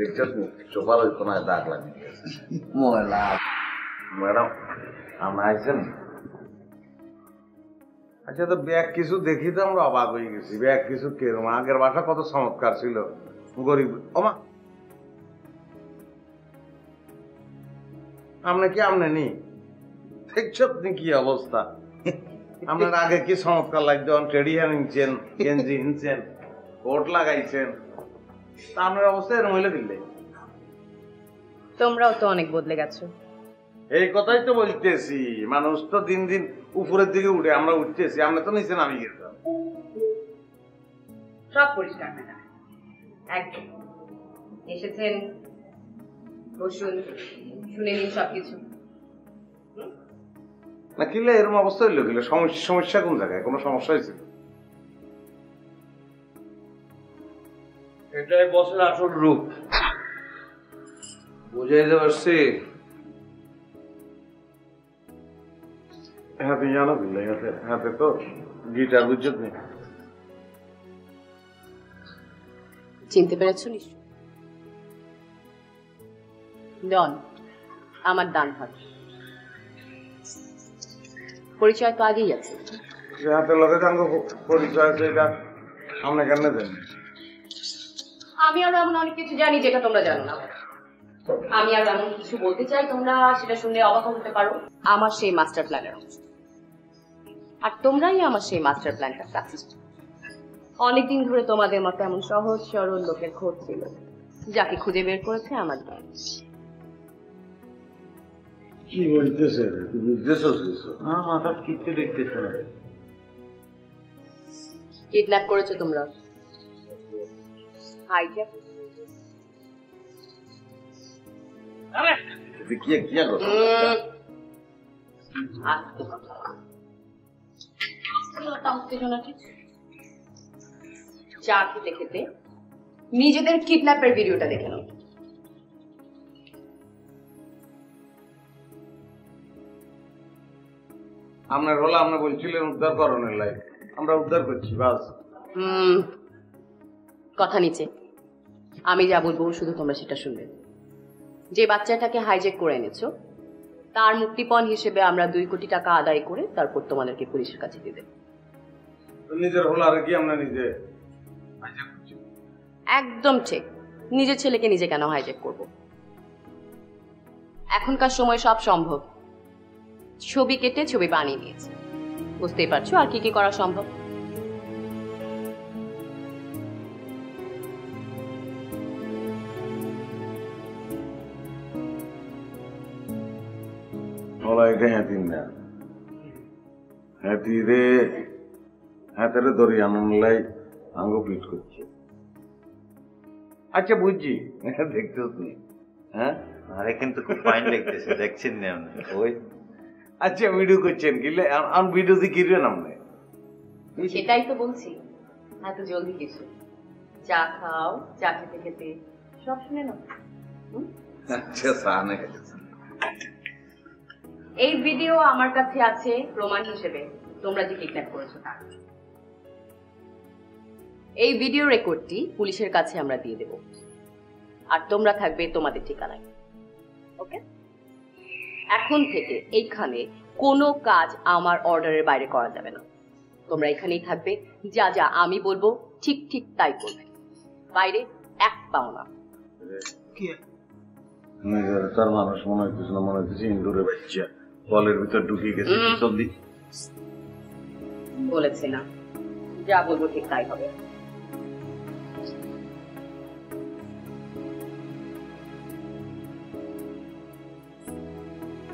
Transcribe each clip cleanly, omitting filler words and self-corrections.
দেখছো সোফার ওই কোনায় দাগ লাগিয়ে ময়লা। ম্যাডাম আমরা আইছেন? আচ্ছা, তো ব্যাগ কিছু দেখি তো আমরা অবাক হয়ে গেছি। ব্যাগ কিছু কেরম, আগের বাসা কত চমৎকার ছিল। গরিব ওমা আপনি কি আপনি নি দেখছো কি অবস্থা? আপনার আগে কি চমৎকার লাগতো, ট্রেডিয়া নিচ্ছেন, গেঞ্জি নিচ্ছেন, কোট লাগাইছেন, তা আপনার অবস্থা এরকম হইলে দিলে। তোমরাও তো অনেক বদলে গেছো। এই কথাই তো বলতেছি, মানুষ তো দিন দিন উপরের দিকে উঠে, আমরা উঠতেছি, আমরা তো নিচে নামি গেলাম। সব পরিষ্কার না একদম। এসেছেন, বসুন, শুনে নিন সবকিছু। না কিলে এরকম অবস্থা হইলো কিলে? সমস্যা কোন জায়গায়? কোনো সমস্যা হয়েছিল? এটাই বসের আসল রূপ, বুঝাইতে পারছি? হাতে জানো কিলে, হাতে তো গিটার বুঝছো নি। চিনতে পেরেছ নিশ্চয়? ডন আমার ডান হাত। পরিচয় তো আগেই আছে। হাতের লগে জানো পরিচয় আছে, এটা আমরা কেন জানি? আমি আরো এমন অনেক কিছু জানি যেটা তোমরা জানো না। আমি আর এমন কিছু বলতে চাই, তোমরা সেটা শুনলে অবাক হতে পারো। আমার সেই মাস্টার প্ল্যানের অংশ, আর তোমরাই আমার সেই মাস্টার প্ল্যানটা সাকসেস। অনেকদিন ধরে তোমাদের মতো এমন সহজ সরল লোকের খোঁজ ছিল, যাকে খুঁজে বের করেছে আমার দল। কি বলতেছে? মাথা কিচ্ছু দেখতেছে না। কিডন্যাপ করেছো তোমরা, হাইজ্যাক। চা খেতে খেতে নিজেদের কিডন্যাপের ভিডিওটা দেখে নাও। আপনার হলো, আপনি বলছিলেন উদ্ধার করণের লাই, আমরা উদ্ধার করছি বাস। কথা নিচে। আমি যা বলবো শুধু তোমরা সেটা শুনবে। যে বাচ্চাটাকে হাইজ্যাক করে এনেছো, তার মুক্তিপণ হিসেবে আমরা 2 কোটি টাকা আদায় করে তারপর তোমাদেরকে পুলিশের কাছে দিয়ে দেব। নিজের হলো আর কি আমরা নিজে হাইজ্যাক করছি? একদম ঠিক। নিজের ছেলেকে নিজে কেন হাইজ্যাক করব? এখনকার সময় সব সম্ভব। ছবি কেটে ছবি বানিয়ে নিয়েছে, বুঝতেই পারছো আর কি কি করা সম্ভব। হাতেরে ধরি আনলাই আঙ্গ পিট করছে। আচ্ছা বুঝছি, দেখতেও তুমি। হ্যাঁ, আরে কিন্তু খুব ফাইন লাগতেছে, দেখছেন না আপনি? ওই আচ্ছা ভিডিও করছেন কিলে, আমি ভিডিও দিয়ে কিরবেন আপনি? সেটাই তো বলছি, এত জলদি কিছু। চা খাও, চা খেতে খেতে সব শুনে নাও। আচ্ছা সানে এই ভিডিও আমার কাছে আছে প্রমাণ হিসেবে তোমরা যে কিডন্যাপ করেছো তার। এই ভিডিও রেকর্ডটি পুলিশের কাছে আমরা দিয়ে দেব, আর তোমরা থাকবে তোমাদের ঠিকানায়। ওকে? এখন থেকে এইখানে কোনো কাজ আমার অর্ডারের বাইরে করা যাবে না। তোমরা এখানেই থাকবে, যা যা আমি বলবো ঠিক ঠিক তাই করবে, বাইরে এক পাও না। তার মানুষ মনে হইতেছে না, মনে হইতেছে ইন্দুরে বাচ্চা বলের ভিতর ঢুকিয়ে গেছে। জলদি বলেছে না, যা বলবো ঠিক তাই হবে।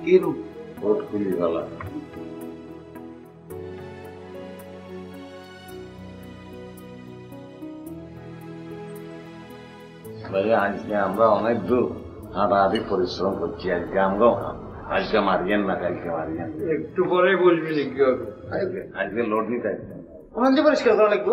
কিরূপ ভোট খুলি গলা। আজকে আমরা অনেক দূর হাঁটাহাঁটি পরিশ্রম করছি। আজকে মারিয়েন না, কালকে মারিয়েন। একটু পরে বলবি নাকি? আজকে লোড নিতে পরিষ্কার করা লাগবো।